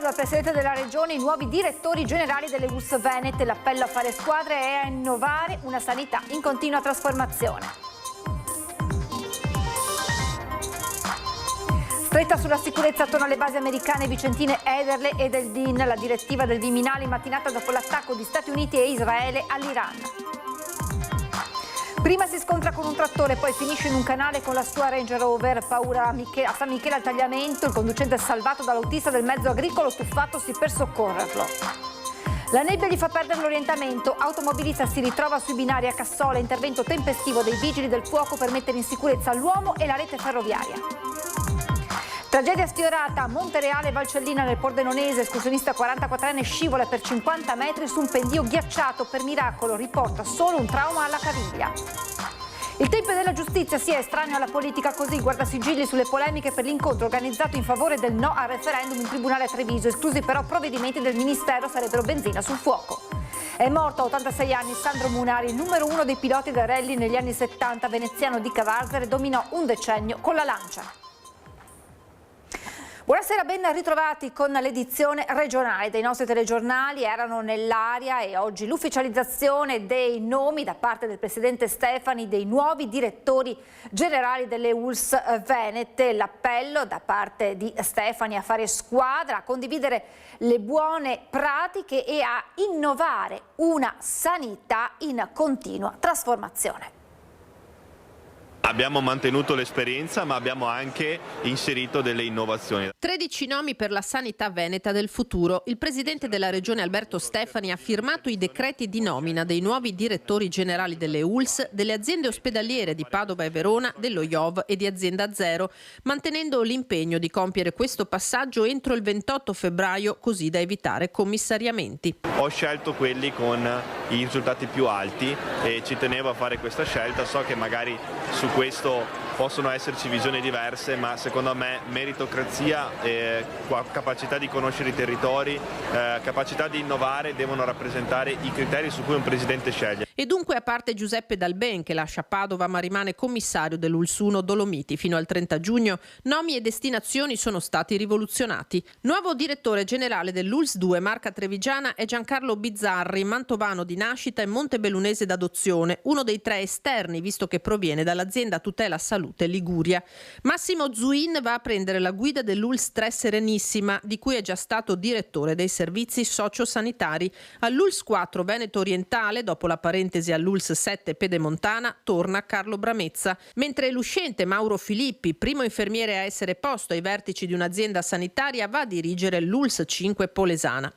dal Presidente della Regione i nuovi direttori generali delle ULSS Venete. L'appello a fare squadre e a innovare una sanità in continua trasformazione. Stretta sulla sicurezza attorno alle basi americane vicentine Ederle e del DIN, la direttiva del Viminale immattinata dopo l'attacco di Stati Uniti e Israele all'Iran. Prima si scontra con un trattore, poi finisce in un canale con la sua Range Rover. Paura a San Michele al Tagliamento, il conducente è salvato dall'autista del mezzo agricolo tuffatosi per soccorrerlo. La nebbia gli fa perdere l'orientamento, automobilista si ritrova sui binari a Cassola, intervento tempestivo dei vigili del fuoco per mettere in sicurezza l'uomo e la rete ferroviaria. Tragedia sfiorata a Montereale Valcellina nel Pordenonese, escursionista 44enne scivola per 50 metri su un pendio ghiacciato, per miracolo riporta solo un trauma alla caviglia. Il Tempio della Giustizia si è estraneo alla politica, così guardasigilli sulle polemiche per l'incontro organizzato in favore del no al referendum in tribunale a Treviso, esclusi però provvedimenti del Ministero, sarebbero benzina sul fuoco. È morto a 86 anni Sandro Munari, il numero 1 dei piloti del rally negli anni 70, veneziano di Cavarzere, dominò un decennio con la Lancia. Buonasera, ben ritrovati con l'edizione regionale dei nostri telegiornali. Erano nell'aria e oggi l'ufficializzazione dei nomi da parte del Presidente Stefani dei nuovi direttori generali delle ULSS Venete. L'appello da parte di Stefani a fare squadra, a condividere le buone pratiche e a innovare una sanità in continua trasformazione. Abbiamo mantenuto l'esperienza, ma abbiamo anche inserito delle innovazioni. 13 nomi per la sanità veneta del futuro. Il presidente della regione Alberto Stefani ha firmato i decreti di nomina dei nuovi direttori generali delle ULSS, delle aziende ospedaliere di Padova e Verona, dello IOV e di Azienda Zero, mantenendo l'impegno di compiere questo passaggio entro il 28 febbraio, così da evitare commissariamenti. Ho scelto quelli con i risultati più alti e ci tenevo a fare questa scelta. So che magari su questo possono esserci visioni diverse, ma secondo me meritocrazia, capacità di conoscere i territori, capacità di innovare devono rappresentare i criteri su cui un presidente sceglie. E dunque, a parte Giuseppe Dalben, che lascia Padova ma rimane commissario dell'ULSS 1 Dolomiti fino al 30 giugno, nomi e destinazioni sono stati rivoluzionati. Nuovo direttore generale dell'ULSS 2 Marca Trevigiana è Giancarlo Bizzarri, mantovano di nascita e montebellunese d'adozione, uno dei 3 esterni visto che proviene dall'azienda Tutela Salute Liguria. Massimo Zuin va a prendere la guida dell'ULSS 3 Serenissima, di cui è già stato direttore dei servizi sociosanitari. All'ULSS 4 Veneto Orientale, dopo la parentesi all'ULSS 7 Pedemontana, torna Carlo Bramezza, mentre l'uscente Mauro Filippi, primo infermiere a essere posto ai vertici di un'azienda sanitaria, va a dirigere l'ULSS 5 Polesana.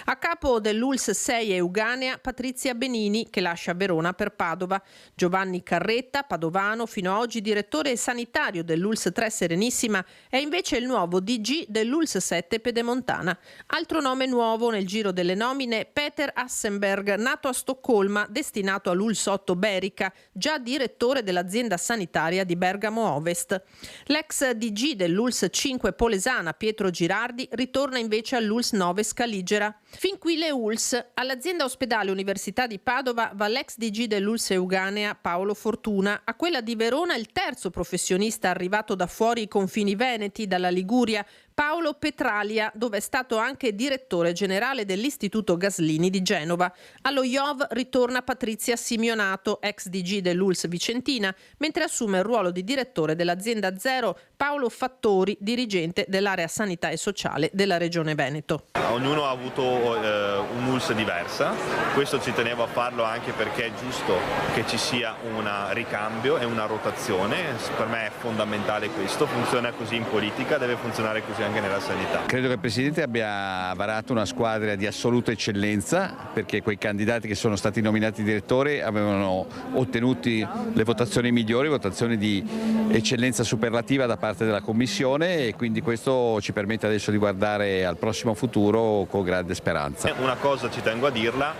A capo dell'ULSS 6 Euganea Patrizia Benini, che lascia Verona per Padova. Giovanni Carretta, padovano, fino a oggi direttore sanitario dell'ULSS 3 Serenissima, è invece il nuovo DG dell'ULSS 7 Pedemontana. Altro nome nuovo nel giro delle nomine, Peter Assenberg, nato a Stoccolma, destinato all'ULSS 8 Berica, già direttore dell'azienda sanitaria di Bergamo Ovest. L'ex DG dell'ULSS 5 Polesana, Pietro Girardi, ritorna invece all'ULSS 9 Scaligera. Fin qui le ULSS. All'azienda ospedale Università di Padova va l'ex DG dell'ULSS Euganea, Paolo Fortuna. A quella di Verona il terzo professionista arrivato da fuori i confini veneti, dalla Liguria, Paolo Petralia, dove è stato anche direttore generale dell'Istituto Gaslini di Genova. Allo IOV ritorna Patrizia Simionato, ex DG dell'ULSS Vicentina, mentre assume il ruolo di direttore dell'Azienda Zero Paolo Fattori, dirigente dell'area sanità e sociale della Regione Veneto. Ognuno ha avuto un'ULSS diversa, questo ci tenevo a farlo anche perché è giusto che ci sia un ricambio e una rotazione, per me è fondamentale questo, funziona così in politica, deve funzionare così anche nella sanità. Credo che il Presidente abbia varato una squadra di assoluta eccellenza, perché quei candidati che sono stati nominati direttore avevano ottenuto le votazioni migliori, votazioni di eccellenza superlativa da parte della Commissione, e quindi questo ci permette adesso di guardare al prossimo futuro con grande speranza. Una cosa ci tengo a dirla,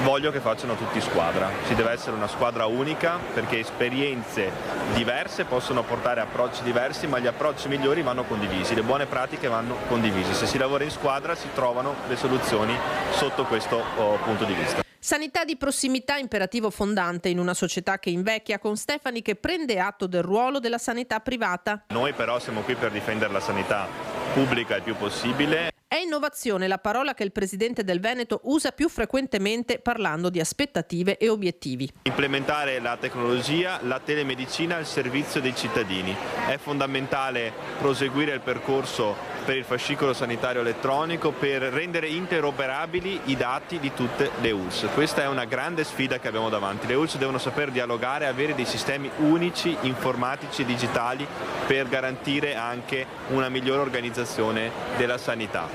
voglio che facciano tutti squadra, ci deve essere una squadra unica, perché esperienze diverse possono portare approcci diversi, ma gli approcci migliori vanno condivisi, le buone pratiche vanno condivise. Se si lavora in squadra si trovano le soluzioni sotto questo punto di vista. Sanità di prossimità, imperativo fondante in una società che invecchia, con Stefani che prende atto del ruolo della sanità privata. Noi però siamo qui per difendere la sanità pubblica il più possibile. È innovazione la parola che il presidente del Veneto usa più frequentemente parlando di aspettative e obiettivi. Implementare la tecnologia, la telemedicina al servizio dei cittadini. È fondamentale proseguire il percorso per il fascicolo sanitario elettronico per rendere interoperabili i dati di tutte le ULSS. Questa è una grande sfida che abbiamo davanti. Le ULSS devono saper dialogare, avere dei sistemi unici, informatici e digitali per garantire anche una migliore organizzazione della sanità.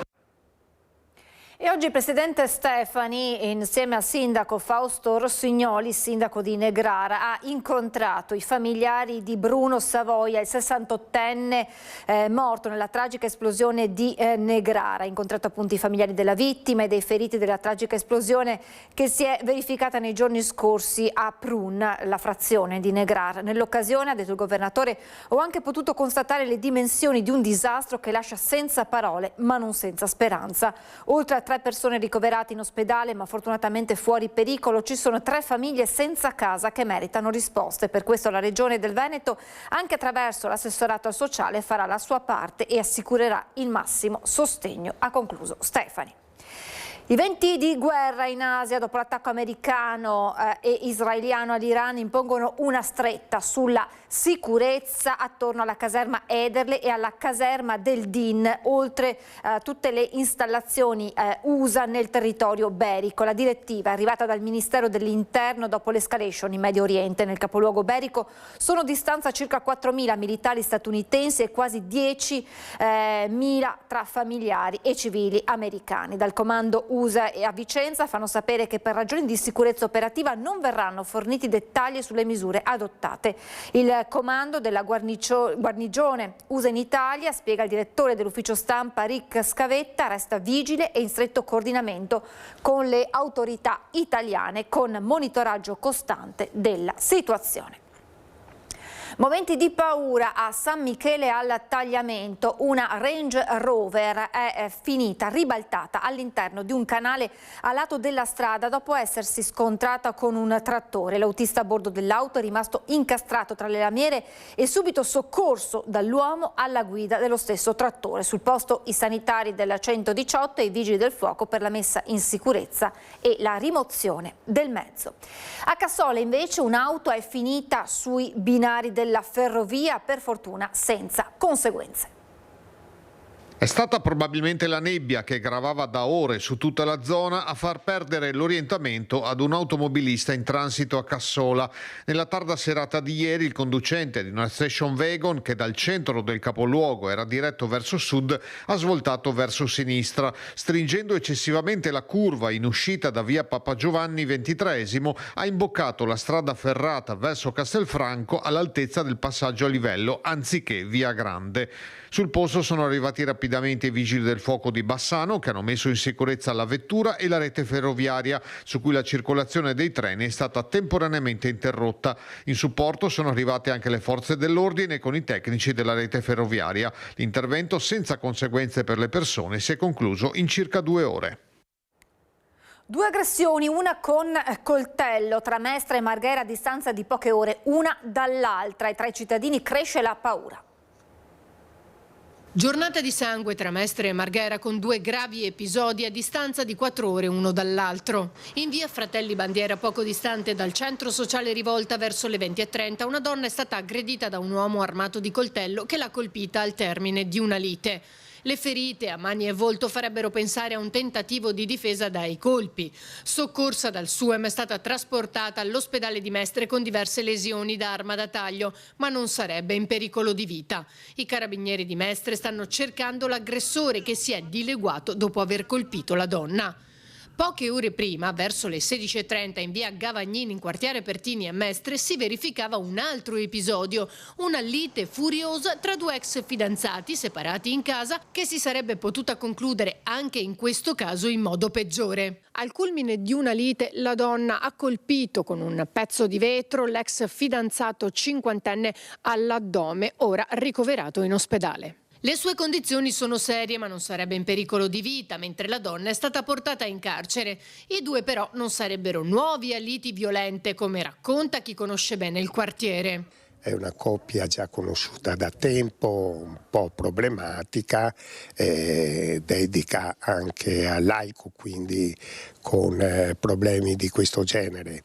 E oggi il presidente Stefani, insieme al sindaco Fausto Rossignoli, sindaco di Negrara, ha incontrato i familiari di Bruno Savoia, il 68enne morto nella tragica esplosione di Negrara. Ha incontrato appunto i familiari della vittima e dei feriti della tragica esplosione che si è verificata nei giorni scorsi a Prun, la frazione di Negrara. Nell'occasione, ha detto il governatore, ho anche potuto constatare le dimensioni di un disastro che lascia senza parole ma non senza speranza. Oltre a 3 persone ricoverate in ospedale ma fortunatamente fuori pericolo, ci sono 3 famiglie senza casa che meritano risposte. Per questo la Regione del Veneto, anche attraverso l'assessorato al sociale, farà la sua parte e assicurerà il massimo sostegno, ha concluso Stefani. I venti di guerra in Asia dopo l'attacco americano e israeliano all'Iran impongono una stretta sulla sicurezza attorno alla caserma Ederle e alla caserma del Din, oltre a tutte le installazioni USA nel territorio berico. La direttiva è arrivata dal Ministero dell'Interno dopo l'escalation in Medio Oriente. Nel capoluogo berico sono di stanza circa 4.000 militari statunitensi e quasi 10.000 tra familiari e civili americani. Dal comando USA e a Vicenza fanno sapere che per ragioni di sicurezza operativa non verranno forniti dettagli sulle misure adottate. Il comando della guarnigione USA in Italia, spiega il direttore dell'ufficio stampa Rick Scavetta, resta vigile e in stretto coordinamento con le autorità italiane con monitoraggio costante della situazione. Momenti di paura a San Michele al Tagliamento. Una Range Rover è finita ribaltata all'interno di un canale a lato della strada dopo essersi scontrata con un trattore. L'autista a bordo dell'auto è rimasto incastrato tra le lamiere e subito soccorso dall'uomo alla guida dello stesso trattore. Sul posto i sanitari del 118 e i vigili del fuoco per la messa in sicurezza e la rimozione del mezzo. A Cassola invece un'auto è finita sui binari della ferrovia, per fortuna senza conseguenze. È stata probabilmente la nebbia che gravava da ore su tutta la zona a far perdere l'orientamento ad un automobilista in transito a Cassola. Nella tarda serata di ieri il conducente di una station wagon che dal centro del capoluogo era diretto verso sud ha svoltato verso sinistra, stringendo eccessivamente la curva in uscita da via Papa Giovanni XXIII, ha imboccato la strada ferrata verso Castelfranco all'altezza del passaggio a livello anziché via Grande. Sul posto sono arrivati rapidamente i vigili del fuoco di Bassano che hanno messo in sicurezza la vettura e la rete ferroviaria su cui la circolazione dei treni è stata temporaneamente interrotta. In supporto sono arrivate anche le forze dell'ordine con i tecnici della rete ferroviaria. L'intervento senza conseguenze per le persone si è concluso in circa 2 ore. 2 aggressioni, una con coltello tra Mestre e Marghera a distanza di poche ore, una dall'altra, e tra i cittadini cresce la paura. Giornata di sangue tra Mestre e Marghera con 2 gravi episodi a distanza di 4 ore uno dall'altro. In via Fratelli Bandiera, poco distante dal centro sociale Rivolta, verso le 20:30, una donna è stata aggredita da un uomo armato di coltello che l'ha colpita al termine di una lite. Le ferite a mani e volto farebbero pensare a un tentativo di difesa dai colpi. Soccorsa dal SUEM, è stata trasportata all'ospedale di Mestre con diverse lesioni da arma da taglio, ma non sarebbe in pericolo di vita. I carabinieri di Mestre stanno cercando l'aggressore che si è dileguato dopo aver colpito la donna. Poche ore prima, verso le 16:30, in via Gavagnini, in quartiere Pertini a Mestre, si verificava un altro episodio, una lite furiosa tra 2 ex fidanzati separati in casa che si sarebbe potuta concludere anche in questo caso in modo peggiore. Al culmine di una lite, la donna ha colpito con un pezzo di vetro l'ex fidanzato 50enne all'addome, ora ricoverato in ospedale. Le sue condizioni sono serie, ma non sarebbe in pericolo di vita, mentre la donna è stata portata in carcere. I 2 però non sarebbero nuovi a liti violente, come racconta chi conosce bene il quartiere. è una coppia già conosciuta da tempo, un po' problematica, dedica anche al laico, quindi con problemi di questo genere.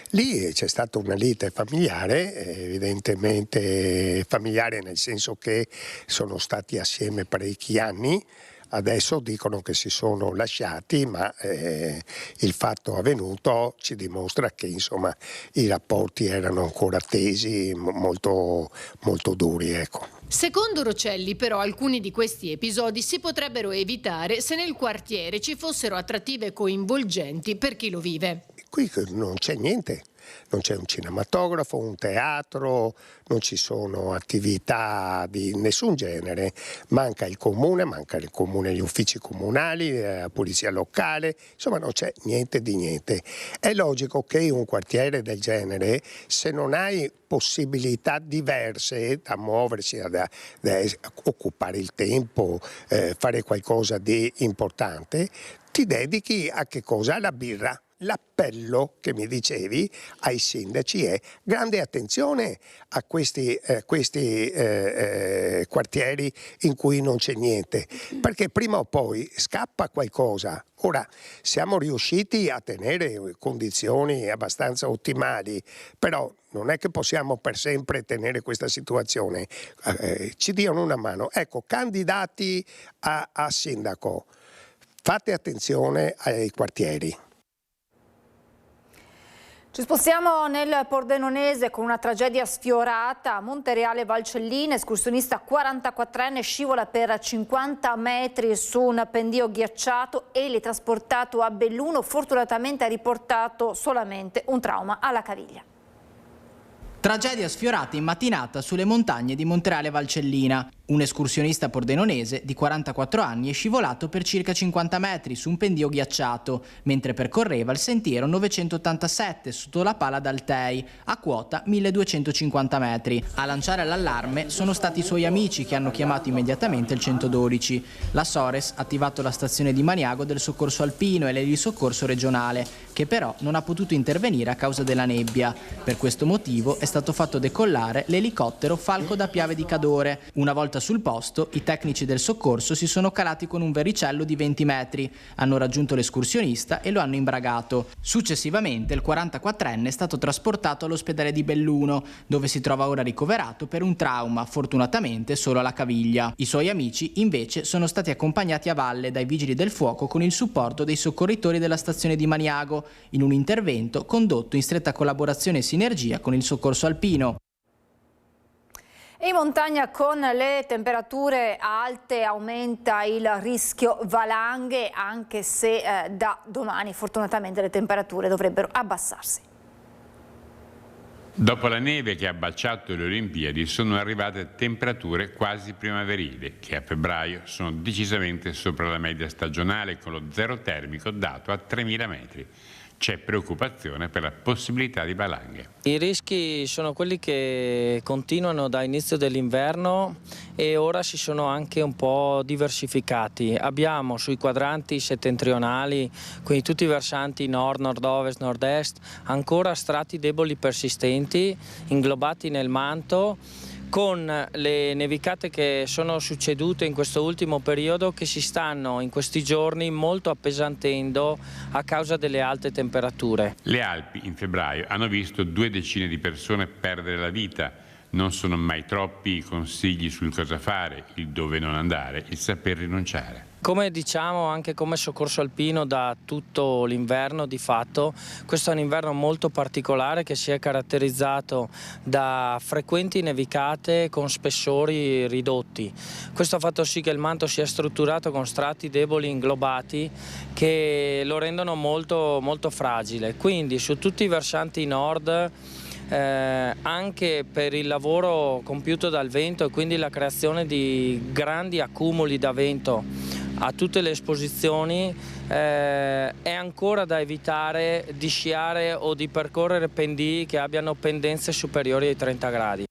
Lì c'è stata una lite familiare, evidentemente familiare nel senso che sono stati assieme parecchi anni. Adesso dicono che si sono lasciati, ma il fatto avvenuto ci dimostra che insomma i rapporti erano ancora tesi, molto, molto duri, ecco. Secondo Rocelli, però, alcuni di questi episodi si potrebbero evitare se nel quartiere ci fossero attrattive coinvolgenti per chi lo vive. Qui non c'è niente. Non c'è un cinematografo, un teatro, non ci sono attività di nessun genere, manca il comune, gli uffici comunali, la polizia locale, insomma non c'è niente di niente. È logico che in un quartiere del genere, se non hai possibilità diverse da muoversi, da occupare il tempo, fare qualcosa di importante, ti dedichi a che cosa? Alla birra. L'appello che mi dicevi ai sindaci è grande attenzione a questi quartieri in cui non c'è niente, perché prima o poi scappa qualcosa. Ora siamo riusciti a tenere condizioni abbastanza ottimali, però non è che possiamo per sempre tenere questa situazione. Ci diano una mano. Ecco, candidati a sindaco, fate attenzione ai quartieri. Ci spostiamo nel Pordenonese con una tragedia sfiorata. A Montereale Valcellina, escursionista 44enne scivola per 50 metri su un pendio ghiacciato e teletrasportato a Belluno. Fortunatamente ha riportato solamente un trauma alla caviglia. Tragedia sfiorata in mattinata sulle montagne di Montereale Valcellina. Un escursionista pordenonese di 44 anni è scivolato per circa 50 metri su un pendio ghiacciato mentre percorreva il sentiero 987 sotto la pala d'Altei, a quota 1250 metri. A lanciare l'allarme sono stati i suoi amici che hanno chiamato immediatamente il 112. La Sores ha attivato la stazione di Maniago del soccorso alpino e l'elisoccorso regionale, che però non ha potuto intervenire a causa della nebbia. Per questo motivo è stato fatto decollare l'elicottero Falco da Piave di Cadore. Una volta sul posto, i tecnici del soccorso si sono calati con un vericello di 20 metri, hanno raggiunto l'escursionista e lo hanno imbragato. Successivamente il 44enne è stato trasportato all'ospedale di Belluno, dove si trova ora ricoverato per un trauma, fortunatamente solo alla caviglia. I suoi amici invece sono stati accompagnati a valle dai vigili del fuoco con il supporto dei soccorritori della stazione di Maniago, in un intervento condotto in stretta collaborazione e sinergia con il soccorso alpino. In montagna con le temperature alte aumenta il rischio valanghe, anche se da domani fortunatamente le temperature dovrebbero abbassarsi. Dopo la neve che ha baciato le Olimpiadi sono arrivate temperature quasi primaverili, che a febbraio sono decisamente sopra la media stagionale, con lo zero termico dato a 3000 metri. C'è preoccupazione per la possibilità di valanghe. I rischi sono quelli che continuano da inizio dell'inverno e ora si sono anche un po' diversificati. Abbiamo sui quadranti settentrionali, quindi tutti i versanti nord, nord-ovest, nord-est, ancora strati deboli persistenti inglobati nel manto, con le nevicate che sono succedute in questo ultimo periodo, che si stanno in questi giorni molto appesantendo a causa delle alte temperature. Le Alpi in febbraio hanno visto 2 decine di persone perdere la vita. Non sono mai troppi i consigli sul cosa fare, il dove non andare, il saper rinunciare. Come diciamo anche come soccorso alpino da tutto l'inverno, di fatto questo è un inverno molto particolare che si è caratterizzato da frequenti nevicate con spessori ridotti. Questo ha fatto sì che il manto sia strutturato con strati deboli inglobati che lo rendono molto, molto fragile. Quindi su tutti i versanti nord, anche per il lavoro compiuto dal vento e quindi la creazione di grandi accumuli da vento a tutte le esposizioni, è ancora da evitare di sciare o di percorrere pendii che abbiano pendenze superiori ai 30 gradi.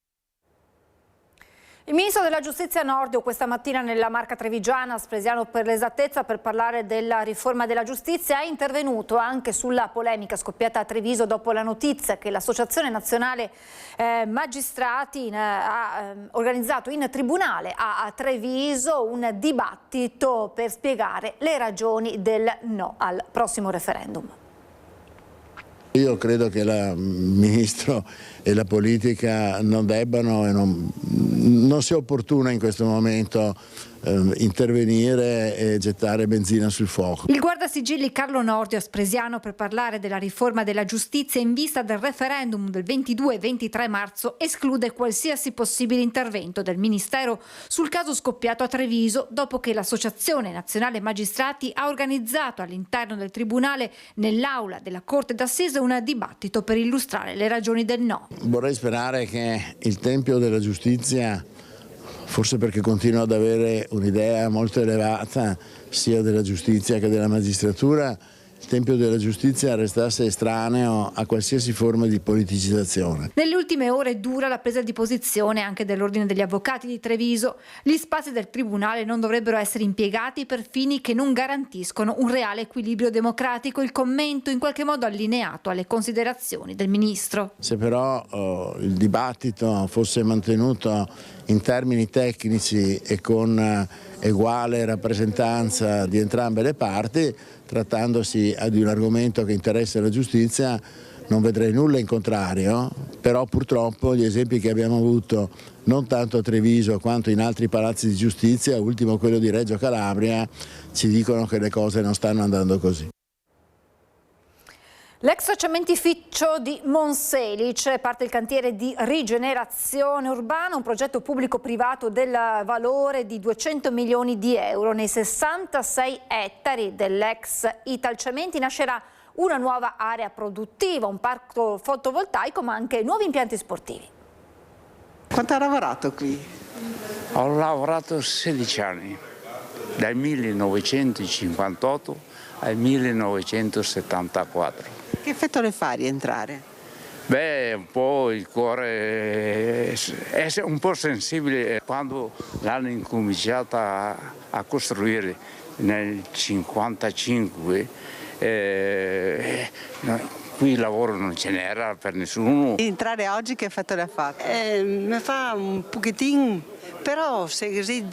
Il ministro della Giustizia Nordio questa mattina nella Marca Trevigiana, Spresiano per l'esattezza, per parlare della riforma della giustizia, è intervenuto anche sulla polemica scoppiata a Treviso dopo la notizia che l'Associazione Nazionale Magistrati ha organizzato in tribunale a Treviso un dibattito per spiegare le ragioni del no al prossimo referendum. Io credo che il Ministro e la politica non debbano e non sia opportuna in questo momento intervenire e gettare benzina sul fuoco. Il guardasigilli Carlo Nordio a Spresiano per parlare della riforma della giustizia in vista del referendum del 22 e 23 marzo esclude qualsiasi possibile intervento del Ministero sul caso scoppiato a Treviso dopo che l'Associazione Nazionale Magistrati ha organizzato all'interno del Tribunale, nell'aula della Corte d'Assise, un dibattito per illustrare le ragioni del no. Vorrei sperare che il Tempio della Giustizia, forse perché continua ad avere un'idea molto elevata sia della giustizia che della magistratura, il Tempio della Giustizia restasse estraneo a qualsiasi forma di politicizzazione. Nelle ultime ore dura la presa di posizione anche dell'Ordine degli Avvocati di Treviso. Gli spazi del Tribunale non dovrebbero essere impiegati per fini che non garantiscono un reale equilibrio democratico. Il commento in qualche modo allineato alle considerazioni del Ministro. Se però il dibattito fosse mantenuto in termini tecnici e con uguale rappresentanza di entrambe le parti, trattandosi di un argomento che interessa la giustizia, non vedrei nulla in contrario, però purtroppo gli esempi che abbiamo avuto non tanto a Treviso quanto in altri palazzi di giustizia, ultimo quello di Reggio Calabria, ci dicono che le cose non stanno andando così. L'ex cementificio di Monselice, parte il cantiere di rigenerazione urbana, un progetto pubblico-privato del valore di 200 milioni di euro. Nei 66 ettari dell'ex Italcementi nascerà una nuova area produttiva, un parco fotovoltaico ma anche nuovi impianti sportivi. Quanto ha lavorato qui? Ho lavorato 16 anni, dal 1958 al 1974. Che effetto le fa rientrare? Beh, un po' il cuore è un po' sensibile. Quando l'hanno incominciata a costruire nel 1955, qui il lavoro non ce n'era per nessuno. Entrare oggi che effetto le ha fatto? Mi fa un pochettino, però se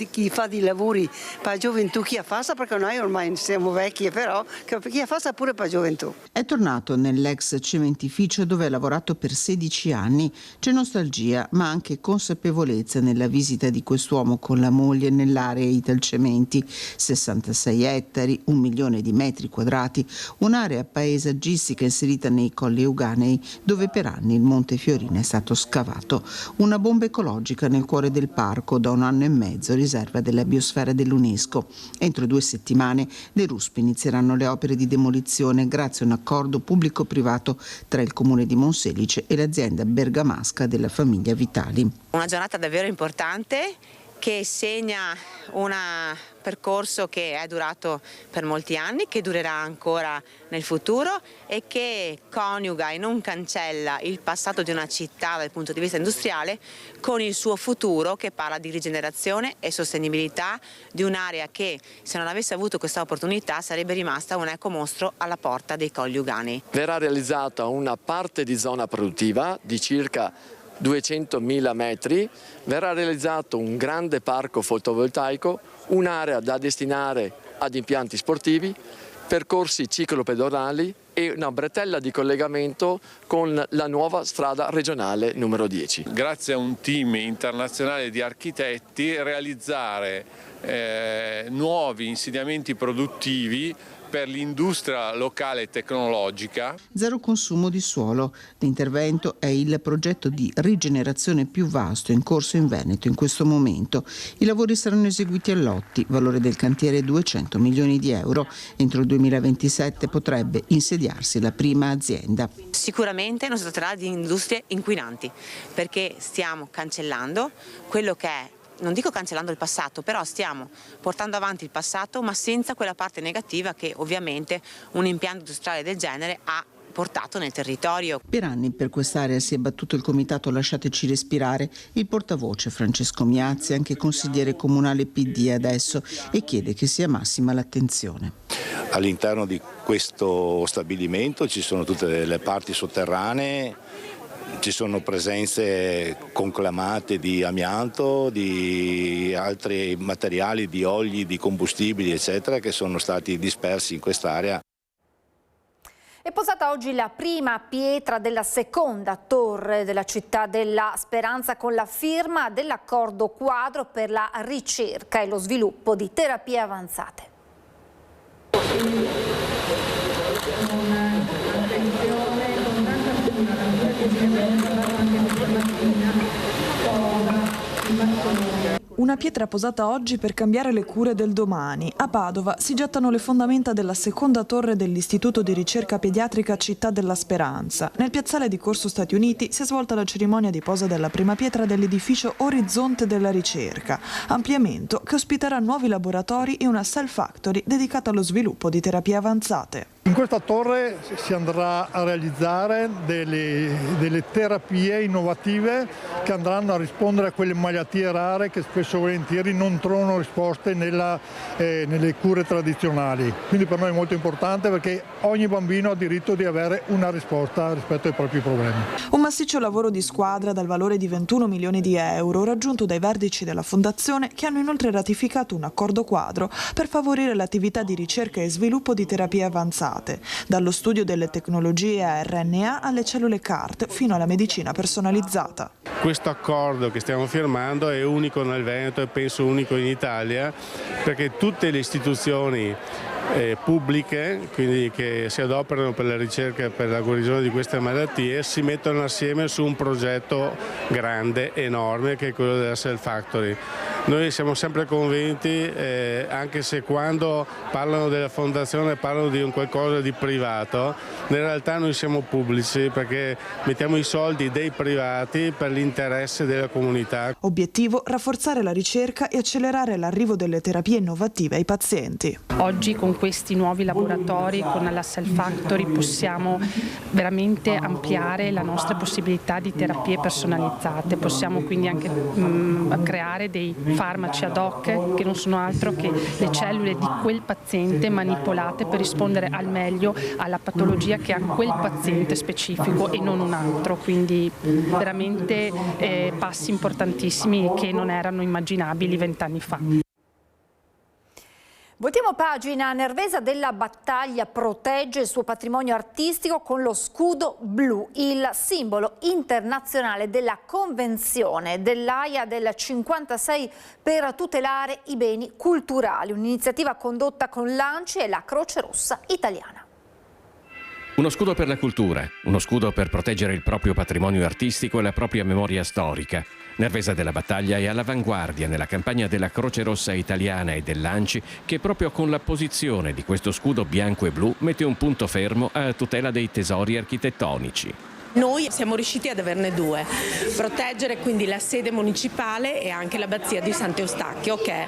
chi fa di lavori per la gioventù chi fa, perché noi ormai siamo vecchi, però chi fa pure per la gioventù. È tornato nell'ex cementificio dove ha lavorato per 16 anni. C'è nostalgia ma anche consapevolezza nella visita di quest'uomo con la moglie nell'area Italcementi. 66 ettari, 1 milione di metri quadrati, un'area paesaggistica inserita nei Colli Euganei dove per anni il Monte Fiorina è stato scavato. Una bomba ecologica nel cuore del parco, da 1 anno e mezzo riserva della biosfera dell'UNESCO. Entro 2 settimane le ruspe inizieranno le opere di demolizione grazie a un accordo pubblico-privato tra il comune di Monselice e l'azienda bergamasca della famiglia Vitali. Una giornata davvero importante che segna un percorso che è durato per molti anni, che durerà ancora nel futuro e che coniuga e non cancella il passato di una città dal punto di vista industriale con il suo futuro, che parla di rigenerazione e sostenibilità di un'area che, se non avesse avuto questa opportunità, sarebbe rimasta un ecomostro alla porta dei Colli Euganei. Verrà realizzata una parte di zona produttiva di circa 200.000 metri, verrà realizzato un grande parco fotovoltaico, un'area da destinare ad impianti sportivi, percorsi ciclopedonali e una bretella di collegamento con la nuova strada regionale numero 10. Grazie a un team internazionale di architetti realizzare nuovi insediamenti produttivi per l'industria locale e tecnologica. Zero consumo di suolo. L'intervento è il progetto di rigenerazione più vasto in corso in Veneto in questo momento. I lavori saranno eseguiti a lotti, valore del cantiere 200 milioni di euro. Entro il 2027 potrebbe insediarsi la prima azienda. Sicuramente non si tratterà di industrie inquinanti, perché stiamo cancellando quello che è, non dico cancellando il passato, però stiamo portando avanti il passato ma senza quella parte negativa che ovviamente un impianto industriale del genere ha portato nel territorio. Per anni per quest'area si è battuto il comitato Lasciateci Respirare, il portavoce Francesco Miazzi, anche consigliere comunale PD adesso, e chiede che sia massima l'attenzione. All'interno di questo stabilimento ci sono tutte le parti sotterranee, ci sono presenze conclamate di amianto, di altri materiali, di oli, di combustibili eccetera, che sono stati dispersi in quest'area. È posata oggi la prima pietra della seconda torre della città della Speranza con la firma dell'accordo quadro per la ricerca e lo sviluppo di terapie avanzate. Una pietra posata oggi per cambiare le cure del domani. A Padova si gettano le fondamenta della seconda torre dell'Istituto di Ricerca Pediatrica Città della Speranza. Nel piazzale di Corso Stati Uniti si è svolta la cerimonia di posa della prima pietra dell'edificio Orizzonte della Ricerca, ampliamento che ospiterà nuovi laboratori e una cell factory dedicata allo sviluppo di terapie avanzate. In questa torre si andrà a realizzare delle terapie innovative che andranno a rispondere a quelle malattie rare che spesso e volentieri non trovano risposte nelle cure tradizionali. Quindi per noi è molto importante perché ogni bambino ha diritto di avere una risposta rispetto ai propri problemi. Un massiccio lavoro di squadra dal valore di 21 milioni di euro raggiunto dai vertici della Fondazione, che hanno inoltre ratificato un accordo quadro per favorire l'attività di ricerca e sviluppo di terapie avanzate, dallo studio delle tecnologie a RNA alle cellule CAR-T fino alla medicina personalizzata. Questo accordo che stiamo firmando è unico nel Veneto e penso unico in Italia, perché tutte le istituzioni pubbliche, quindi che si adoperano per la ricerca e per la guarigione di queste malattie, si mettono assieme su un progetto grande, enorme, che è quello della Cell Factory. Noi siamo sempre convinti, anche se quando parlano della fondazione parlano di un qualcosa di privato, in realtà noi siamo pubblici perché mettiamo i soldi dei privati per l'interesse della comunità. Obiettivo: rafforzare la ricerca e accelerare l'arrivo delle terapie innovative ai pazienti. Oggi con questi nuovi laboratori, con la Cell Factory, possiamo veramente ampliare la nostra possibilità di terapie personalizzate, possiamo quindi anche creare dei farmaci ad hoc che non sono altro che le cellule di quel paziente manipolate per rispondere al meglio alla patologia che ha quel paziente specifico e non un altro, quindi veramente passi importantissimi che non erano immaginabili 20 anni fa. Voltiamo pagina. Nervesa della Battaglia protegge il suo patrimonio artistico con lo scudo blu, il simbolo internazionale della Convenzione dell'Aia del 56 per tutelare i beni culturali, un'iniziativa condotta con l'ANCI e la Croce Rossa Italiana. Uno scudo per la cultura, uno scudo per proteggere il proprio patrimonio artistico e la propria memoria storica. Nervesa della Battaglia è all'avanguardia nella campagna della Croce Rossa Italiana e dell'ANCI, che proprio con la posizione di questo scudo bianco e blu mette un punto fermo a tutela dei tesori architettonici. Noi siamo riusciti ad averne due, proteggere quindi la sede municipale e anche l'abbazia di Sant'Eustachio, che è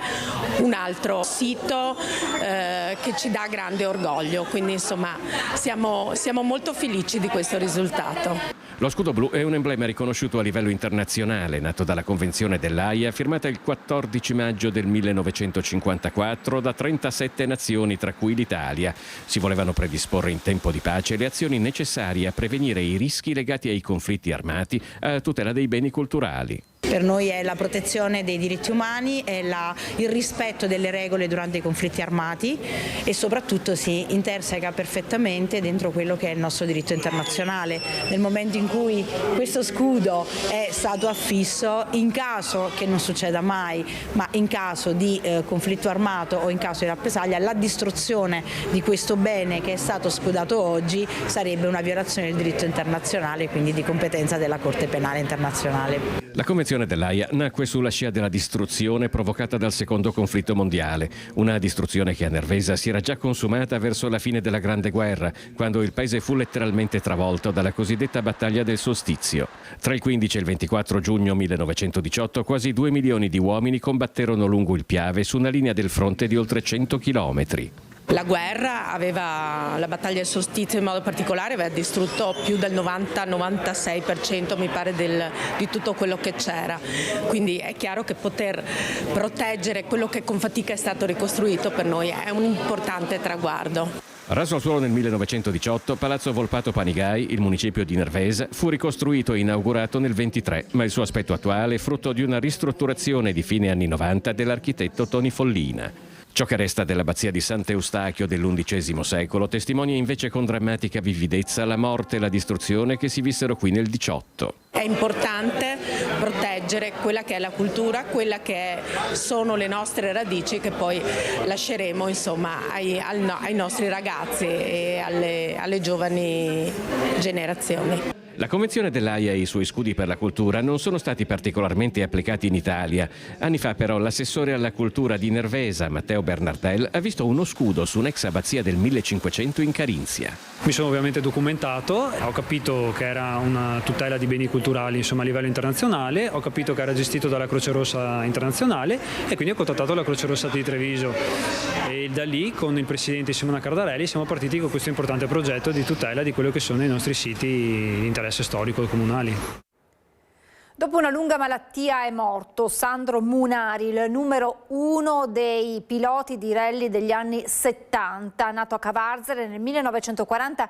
un altro sito che ci dà grande orgoglio, quindi insomma siamo molto felici di questo risultato. Lo scudo blu è un emblema riconosciuto a livello internazionale, nato dalla Convenzione dell'Aia, firmata il 14 maggio del 1954 da 37 nazioni, tra cui l'Italia. Si volevano predisporre in tempo di pace le azioni necessarie a prevenire i rischi legati ai conflitti armati a tutela dei beni culturali. Per noi è la protezione dei diritti umani, è il rispetto delle regole durante i conflitti armati e soprattutto si interseca perfettamente dentro quello che è il nostro diritto internazionale. Nel momento in cui questo scudo è stato affisso, in caso che non succeda mai, ma in caso di conflitto armato o in caso di rappresaglia, la distruzione di questo bene che è stato scudato oggi sarebbe una violazione del diritto internazionale, quindi di competenza della Corte Penale Internazionale. La Convenzione dell'Aia nacque sulla scia della distruzione provocata dal secondo conflitto mondiale, una distruzione che a Nervesa si era già consumata verso la fine della Grande Guerra, quando il paese fu letteralmente travolto dalla cosiddetta battaglia del solstizio. Tra il 15 e il 24 giugno 1918 quasi 2 milioni di uomini combatterono lungo il Piave su una linea del fronte di oltre 100 chilometri. La guerra la battaglia del solstizio in modo particolare aveva distrutto più del 90-96% mi pare di tutto quello che c'era, quindi è chiaro che poter proteggere quello che con fatica è stato ricostruito per noi è un importante traguardo. Raso al suolo nel 1918, Palazzo Volpato Panigai, il municipio di Nervesa, fu ricostruito e inaugurato nel 23, ma il suo aspetto attuale è frutto di una ristrutturazione di fine anni 90 dell'architetto Toni Follina. Ciò che resta dell'abbazia di Sant'Eustachio dell'XI secolo testimonia invece con drammatica vividezza la morte e la distruzione che si vissero qui nel XVIII. È importante proteggere quella che è la cultura, quella che sono le nostre radici che poi lasceremo insomma ai nostri ragazzi e alle giovani generazioni. La Convenzione dell'Aia e i suoi scudi per la cultura non sono stati particolarmente applicati in Italia. Anni fa però l'assessore alla cultura di Nervesa, Matteo Bernardel, ha visto uno scudo su un'ex abbazia del 1500 in Carinzia. Mi sono ovviamente documentato, ho capito che era una tutela di beni culturali a livello internazionale, ho capito che era gestito dalla Croce Rossa internazionale e quindi ho contattato la Croce Rossa di Treviso e da lì con il presidente Simona Cardarelli siamo partiti con questo importante progetto di tutela di quello che sono i nostri siti di interesse storico comunali. Dopo una lunga malattia è morto Sandro Munari, il numero 1 dei piloti di rally degli anni 70. Nato a Cavarzere nel 1940,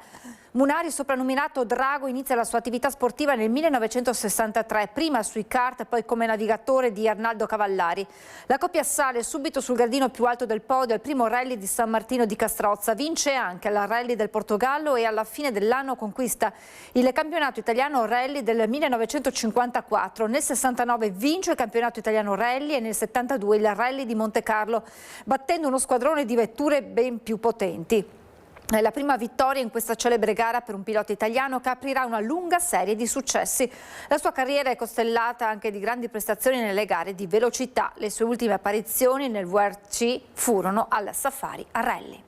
Munari, soprannominato Drago, inizia la sua attività sportiva nel 1963, prima sui kart e poi come navigatore di Arnaldo Cavallari. La coppia sale subito sul gradino più alto del podio al primo rally di San Martino di Castrozza, vince anche al rally del Portogallo e alla fine dell'anno conquista il campionato italiano rally del 1954. Nel 69 vince il campionato italiano rally e nel 72 il rally di Monte Carlo, battendo uno squadrone di vetture ben più potenti. È la prima vittoria in questa celebre gara per un pilota italiano che aprirà una lunga serie di successi. La sua carriera è costellata anche di grandi prestazioni nelle gare di velocità. Le sue ultime apparizioni nel WRC furono al Safari a Rally.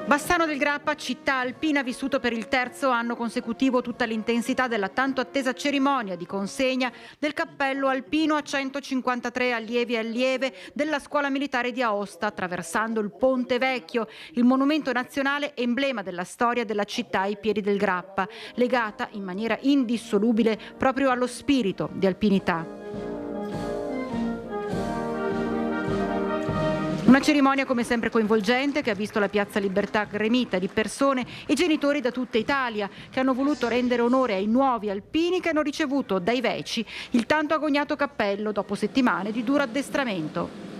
Bassano del Grappa, città alpina, vissuto per il terzo anno consecutivo tutta l'intensità della tanto attesa cerimonia di consegna del cappello alpino a 153 allievi e allieve della Scuola Militare di Aosta, attraversando il Ponte Vecchio, il monumento nazionale emblema della storia della città ai piedi del Grappa, legata in maniera indissolubile proprio allo spirito di alpinità. Una cerimonia come sempre coinvolgente che ha visto la Piazza Libertà gremita di persone e genitori da tutta Italia che hanno voluto rendere onore ai nuovi alpini che hanno ricevuto dai Veci il tanto agognato cappello dopo settimane di duro addestramento.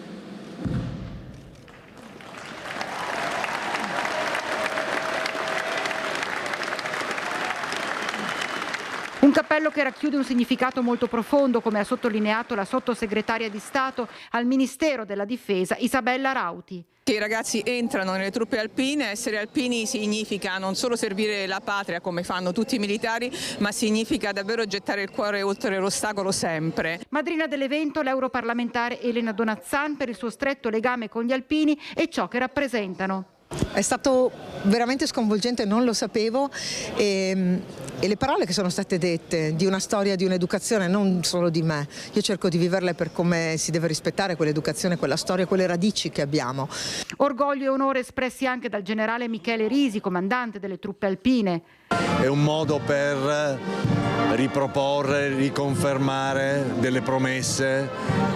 Un cappello che racchiude un significato molto profondo, come ha sottolineato la sottosegretaria di Stato al Ministero della Difesa Isabella Rauti. Che i ragazzi entrano nelle truppe alpine, essere alpini significa non solo servire la patria come fanno tutti i militari, ma significa davvero gettare il cuore oltre l'ostacolo sempre. Madrina dell'evento l'europarlamentare Elena Donazzan per il suo stretto legame con gli alpini e ciò che rappresentano. È stato veramente sconvolgente, non lo sapevo e le parole che sono state dette di una storia, di un'educazione, non solo di me, io cerco di viverle per come si deve rispettare quell'educazione, quella storia, quelle radici che abbiamo. Orgoglio e onore espressi anche dal generale Michele Risi, comandante delle truppe alpine. È un modo per riproporre, riconfermare delle promesse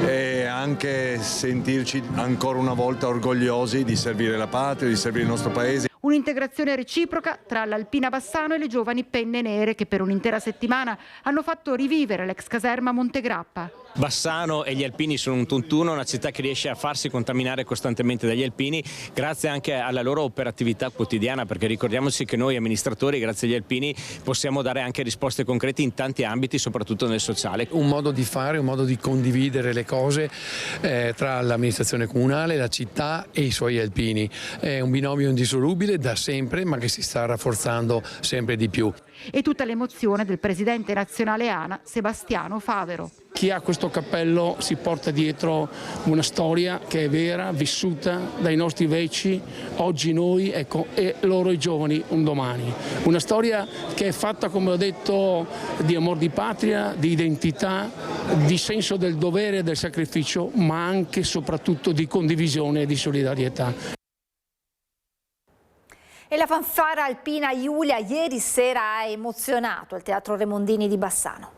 e anche sentirci ancora una volta orgogliosi di servire la patria, di servire il nostro paese. Un'integrazione reciproca tra l'Alpina Bassano e le giovani Penne Nere che per un'intera settimana hanno fatto rivivere l'ex caserma Montegrappa. Bassano e gli alpini sono un tutt'uno, una città che riesce a farsi contaminare costantemente dagli alpini grazie anche alla loro operatività quotidiana, perché ricordiamoci che noi amministratori grazie agli alpini possiamo dare anche risposte concrete in tanti ambiti, soprattutto nel sociale. Un modo di fare, un modo di condividere le cose tra l'amministrazione comunale, la città e i suoi alpini. È un binomio indissolubile da sempre, ma che si sta rafforzando sempre di più. E tutta l'emozione del presidente nazionale ANA Sebastiano Favero. chi ha questo cappello si porta dietro una storia che è vera, vissuta dai nostri vecchi, oggi noi, ecco, e loro i giovani un domani. Una storia che è fatta, come ho detto, di amor di patria, di identità, di senso del dovere e del sacrificio, ma anche e soprattutto di condivisione e di solidarietà. E la fanfara alpina Iulia ieri sera ha emozionato il Teatro Remondini di Bassano.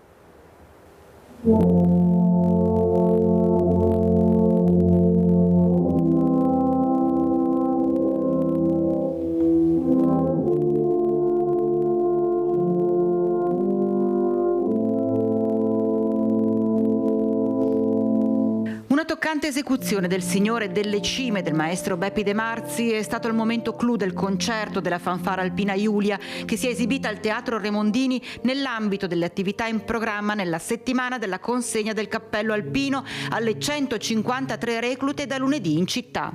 Una toccante esecuzione del Signore delle Cime del maestro Beppi De Marzi è stato il momento clou del concerto della fanfara alpina Iulia, che si è esibita al Teatro Remondini nell'ambito delle attività in programma nella settimana della consegna del cappello alpino alle 153 reclute da lunedì in città.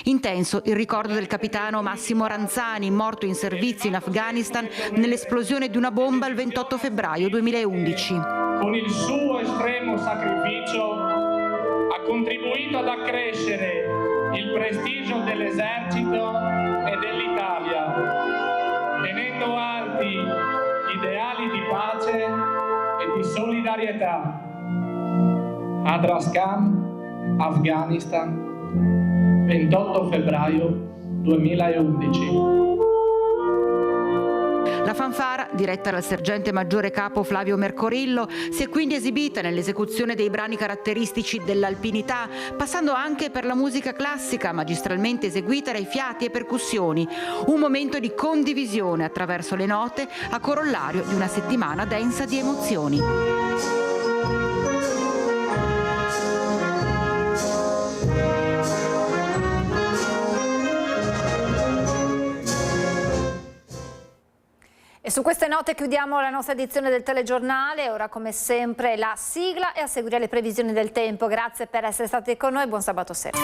Intenso il ricordo del capitano Massimo Ranzani, morto in servizio in Afghanistan nell'esplosione di una bomba il 28 febbraio 2011. Con il suo estremo sacrificio ha contribuito ad accrescere il prestigio dell'esercito e dell'Italia, tenendo alti ideali di pace e di solidarietà. Adraskan, Afghanistan, 28 febbraio 2011. La fanfara, diretta dal sergente maggiore capo Flavio Mercorillo, si è quindi esibita nell'esecuzione dei brani caratteristici dell'alpinità, passando anche per la musica classica magistralmente eseguita dai fiati e percussioni, un momento di condivisione attraverso le note a corollario di una settimana densa di emozioni. E su queste note chiudiamo la nostra edizione del telegiornale. Ora, come sempre, la sigla e a seguire le previsioni del tempo. Grazie per essere stati con noi, buon sabato sera.